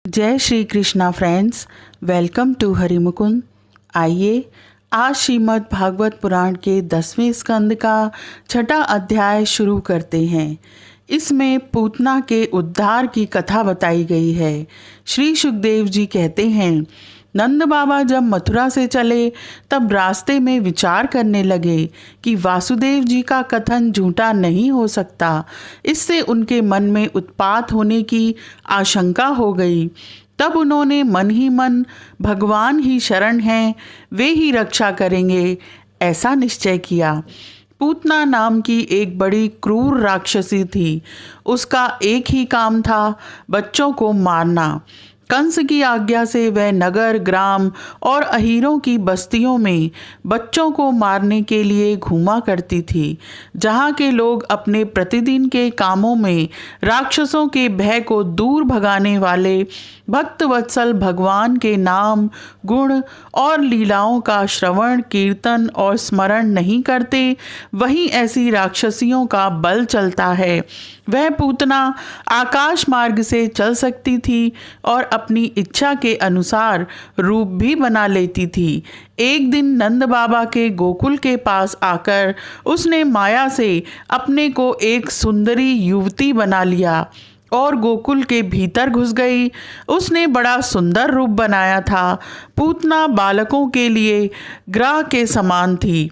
जय Shri Krishna friends, welcome to Harimukund. आइए आज श्रीमद् भागवत पुराण के 10वें स्कंद का 6ठा अध्याय शुरू करते हैं। इसमें पूतना के उद्धार की कथा बताई गई है। श्री सुखदेव जी कहते हैं, नंद बाबा जब मथुरा से चले तब रास्ते में विचार करने लगे कि वासुदेव जी का कथन झूठा नहीं हो सकता। इससे उनके मन में उत्पात होने की आशंका हो गई। तब उन्होंने मन ही मन भगवान ही शरण हैं, वे ही रक्षा करेंगे, ऐसा निश्चय किया। पूतना नाम की एक बड़ी क्रूर राक्षसी थी। उसका एक ही काम था, बच्चों को मारना। कंस की आज्ञा से वह नगर, ग्राम और अहीरों की बस्तियों में बच्चों को मारने के लिए घूमा करती थी। जहाँ के लोग अपने प्रतिदिन के कामों में राक्षसों के भय को दूर भगाने वाले भक्त वत्सल भगवान के नाम, गुण और लीलाओं का श्रवण, कीर्तन और स्मरण नहीं करते, वहीं ऐसी राक्षसियों का बल चलता है। वह पूतना आकाश मार्ग से चल सकती थी और अपनी इच्छा के अनुसार रूप भी बना लेती थी। एक दिन नंद बाबा के गोकुल के पास आकर उसने माया से अपने को एक सुंदरी युवती बना लिया और गोकुल के भीतर घुस गई। उसने बड़ा सुंदर रूप बनाया था। पूतना बालकों के लिए ग्रह के समान थी।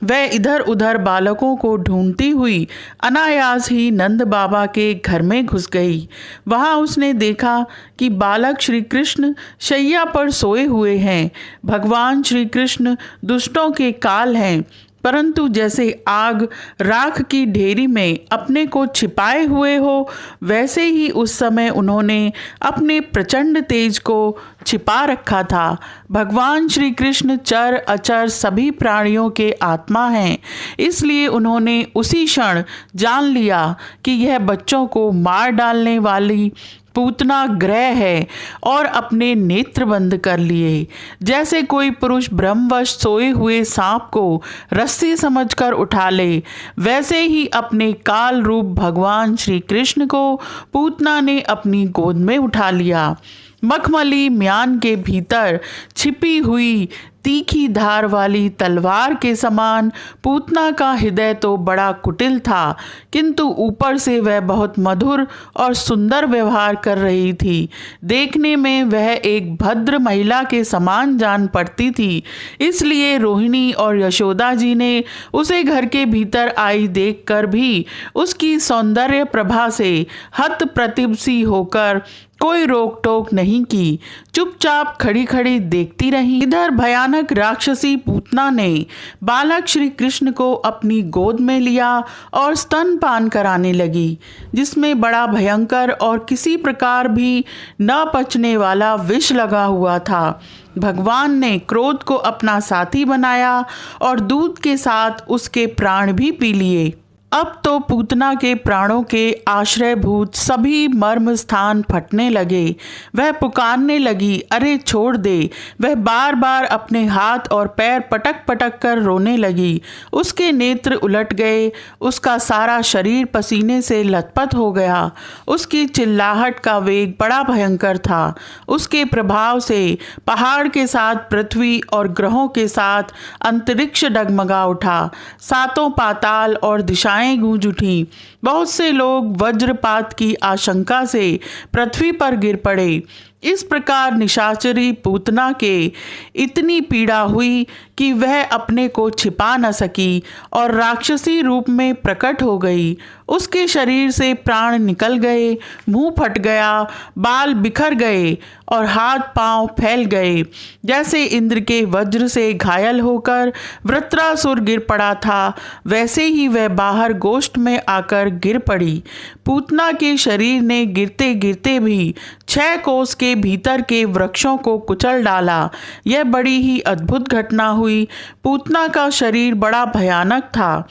वह इधर उधर बालकों को ढूंढती हुई अनायास ही नंद बाबा के घर में घुस गई। वहां उसने देखा कि बालक श्री कृष्ण शैया पर सोए हुए हैं। भगवान श्री कृष्ण दुष्टों के काल हैं, परंतु जैसे आग राख की ढेरी में अपने को छिपाए हुए हो, वैसे ही उस समय उन्होंने अपने प्रचंड तेज को छिपा रखा था। भगवान श्री कृष्ण चर अचर सभी प्राणियों के आत्मा हैं, इसलिए उन्होंने उसी क्षण जान लिया कि यह बच्चों को मार डालने वाली पूतना ग्रह है और अपने नेत्र बंद कर लिए। जैसे कोई पुरुष ब्रह्मवश सोए हुए सांप को रस्सी समझकर उठा ले, वैसे ही अपने काल रूप भगवान श्री कृष्ण को पूतना ने अपनी गोद में उठा लिया। मखमली म्यान के भीतर छिपी हुई तीखी धार वाली तलवार के समान पूतना का हृदय तो बड़ा कुटिल था, किंतु ऊपर से वह बहुत मधुर और सुंदर व्यवहार कर रही थी। देखने में वह एक भद्र महिला के समान जान पड़ती थी। इसलिए रोहिणी और यशोदा जी ने उसे घर के भीतर आई देखकर भी उसकी सौंदर्य प्रभा से हत प्रतिभ सी होकर कोई रोक टोक नहीं की, चुपचाप खड़ी खड़ी देखती रही। इधर भयानक राक्षसी पूतना ने बालक श्री कृष्ण को अपनी गोद में लिया और स्तनपान कराने लगी, जिसमें बड़ा भयंकर और किसी प्रकार भी न पचने वाला विष लगा हुआ था। भगवान ने क्रोध को अपना साथी बनाया और दूध के साथ उसके प्राण भी पी लिए। अब तो पूतना के प्राणों के आश्रयभूत सभी मर्म स्थान फटने लगे। वह पुकारने लगी, अरे छोड़ दे। वह बार बार अपने हाथ और पैर पटक पटक कर रोने लगी। उसके नेत्र उलट गए, उसका सारा शरीर पसीने से लथपथ हो गया। उसकी चिल्लाहट का वेग बड़ा भयंकर था। उसके प्रभाव से पहाड़ के साथ पृथ्वी और ग्रहों के साथ अंतरिक्ष डगमगा उठा। सातों पाताल और दिशाएं गूंज उठी। बहुत से लोग वज्रपात की आशंका से पृथ्वी पर गिर पड़े। इस प्रकार निशाचरी पूतना के इतनी पीड़ा हुई कि वह अपने को छिपा न सकी और राक्षसी रूप में प्रकट हो गई। उसके शरीर से प्राण निकल गए, मुंह फट गया, बाल बिखर गए और हाथ पांव फैल गए। जैसे इंद्र के वज्र से घायल होकर वृत्रासुर गिर पड़ा था, वैसे ही वह बाहर गोष्ठ में आकर गिर पड़ी। पूतना के शरीर ने गिरते गिरते भी 6 कोस के भीतर के वृक्षों को कुचल डाला। यह बड़ी ही अद्भुत घटना हुई। पूतना का शरीर बड़ा भयानक था।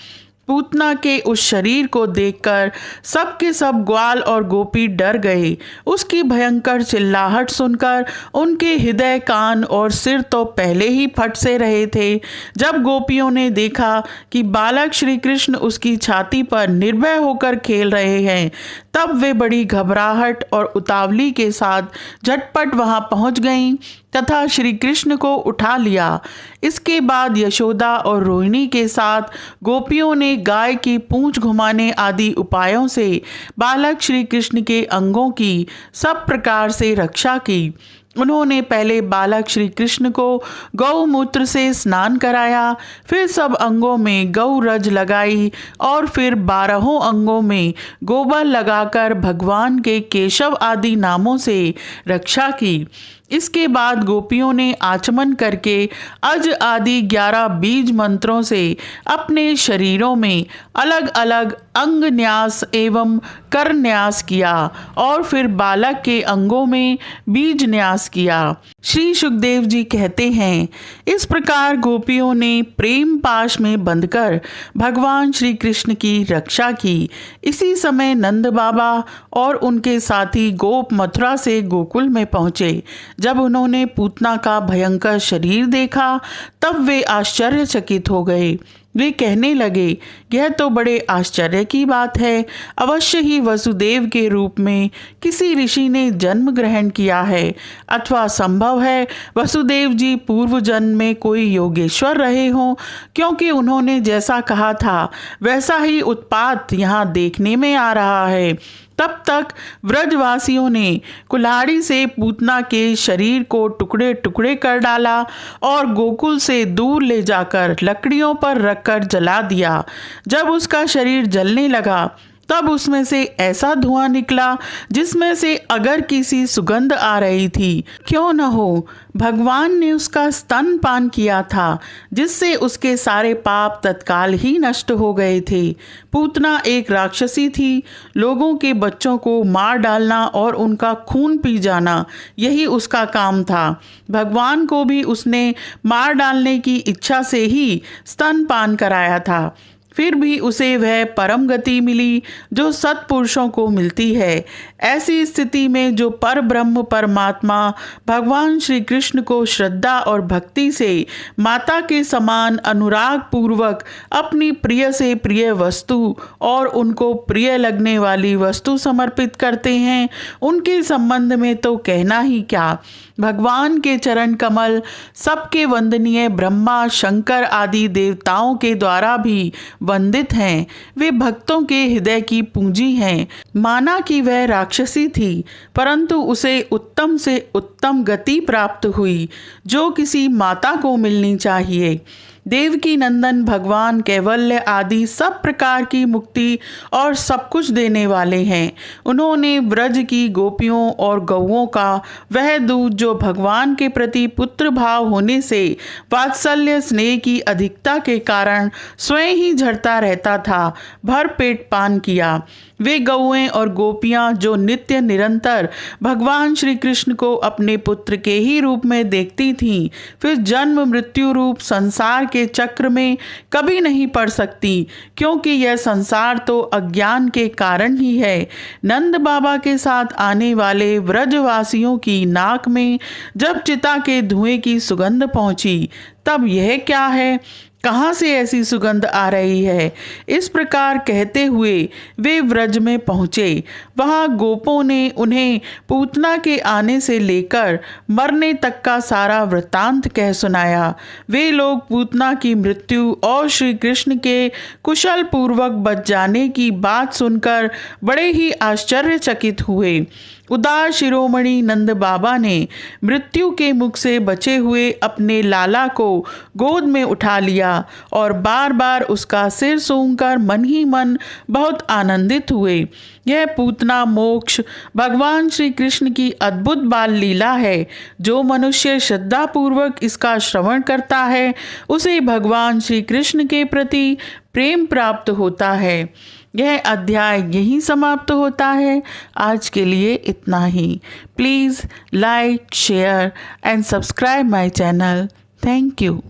पूतना के उस शरीर को देखकर सब के सब ग्वाल और गोपी डर गए। उसकी भयंकर चिल्लाहट सुनकर उनके हृदय, कान और सिर तो पहले ही फट से रहे थे। जब गोपियों ने देखा कि बालक श्री कृष्ण उसकी छाती पर निर्भय होकर खेल रहे हैं, तब वे बड़ी घबराहट और उतावली के साथ झटपट वहां पहुंच गईं तथा श्री कृष्ण को उठा लिया। इसके बाद यशोदा और रोहिणी के साथ गोपियों ने गाय की पूंछ घुमाने आदि उपायों से बालक श्री कृष्ण के अंगों की सब प्रकार से रक्षा की। उन्होंने पहले बालक श्री कृष्ण को गौमूत्र से स्नान कराया, फिर सब अंगों में गौ रज लगाई और फिर 12 अंगों में गोबर लगाकर भगवान के केशव आदि नामों से रक्षा की। इसके बाद गोपियों ने आचमन करके अज आदि 11 बीज मंत्रों से अपने शरीरों में अलग अलग अंग न्यास एवं कर न्यास किया और फिर बालक के अंगों में बीज न्यास किया। श्री सुखदेव जी कहते हैं, इस प्रकार गोपियों ने प्रेम पाश में बंधकर भगवान श्री कृष्ण की रक्षा की। इसी समय नंद बाबा और उनके साथी गोप मथुरा से गोकुल में पहुंचे। जब उन्होंने पूतना का भयंकर शरीर देखा तब वे आश्चर्यचकित हो गए। वे कहने लगे, यह तो बड़े आश्चर्य की बात है। अवश्य ही वसुदेव के रूप में किसी ऋषि ने जन्म ग्रहण किया है, अथवा संभव है वसुदेव जी पूर्व जन्म में कोई योगेश्वर रहे हों, क्योंकि उन्होंने जैसा कहा था वैसा ही उत्पात यहाँ देखने में आ रहा है। तब तक व्रजवासियों ने कुल्हाड़ी से पूतना के शरीर को टुकड़े टुकड़े कर डाला और गोकुल से दूर ले जाकर लकड़ियों पर रखकर जला दिया। जब उसका शरीर जलने लगा तब उसमें से ऐसा धुआं निकला जिसमें से अगर किसी सुगंध आ रही थी। क्यों न हो, भगवान ने उसका स्तनपान किया था, जिससे उसके सारे पाप तत्काल ही नष्ट हो गए थे। पूतना एक राक्षसी थी। लोगों के बच्चों को मार डालना और उनका खून पी जाना, यही उसका काम था। भगवान को भी उसने मार डालने की इच्छा से ही स्तनपान कराया था। फिर भी उसे वह परम गति मिली जो सत्पुरुषों को मिलती है। ऐसी स्थिति में जो पर ब्रह्म परमात्मा भगवान श्री कृष्ण को श्रद्धा और भक्ति से माता के समान अनुराग पूर्वक अपनी प्रिय से प्रिय वस्तु और उनको प्रिय लगने वाली वस्तु समर्पित करते हैं, उनके संबंध में तो कहना ही क्या। भगवान के चरण कमल सबके वंदनीय ब्रह्मा शंकर आदि देवताओं के द्वारा भी वंदित हैं। वे भक्तों के हृदय की पूंजी हैं। माना कि वह राक्षसी थी, परंतु उसे उत्तम से उत्तम गति प्राप्त हुई जो किसी माता को मिलनी चाहिए। देवकी नंदन भगवान कैवल्य आदि सब प्रकार की मुक्ति और सब कुछ देने वाले हैं। उन्होंने ब्रज की गोपियों और गौओं का वह दूध जो भगवान के प्रति पुत्र भाव होने से वात्सल्य स्नेह की अधिकता के कारण स्वयं ही झरता रहता था, भर पेट पान किया। वे गौएं और गोपियां जो नित्य निरंतर भगवान श्री कृष्ण को अपने पुत्र के ही रूप में देखती थीं, फिर जन्म मृत्यु रूप संसार के चक्र में कभी नहीं पड़ सकती, क्योंकि यह संसार तो अज्ञान के कारण ही है। नंद बाबा के साथ आने वाले व्रजवासियों की नाक में जब चिता के धुएं की सुगंध पहुंची, तब यह क्या है, कहाँ से ऐसी सुगंध आ रही है। इस प्रकार कहते हुए वे व्रज में पहुँचे। वहाँ गोपों ने उन्हें पूतना के आने से लेकर मरने तक का सारा वृत्तांत कह सुनाया। वे लोग पूतना की मृत्यु और श्री कृष्ण के कुशल पूर्वक बच जाने की बात सुनकर बड़े ही आश्चर्यचकित हुए। उदार शिरोमणि नंद बाबा ने मृत्यु के मुख से बचे हुए अपने लाला को गोद में उठा लिया और बार बार उसका सिर सूंघकर मन ही मन बहुत आनंदित हुए। यह पूतना मोक्ष भगवान श्री कृष्ण की अद्भुत बाल लीला है। जो मनुष्य श्रद्धा पूर्वक इसका श्रवण करता है, उसे भगवान श्री कृष्ण के प्रति प्रेम प्राप्त होता है। यह अध्याय यहीं समाप्त होता है। आज के लिए इतना ही। Please like, share and subscribe my channel. Thank you.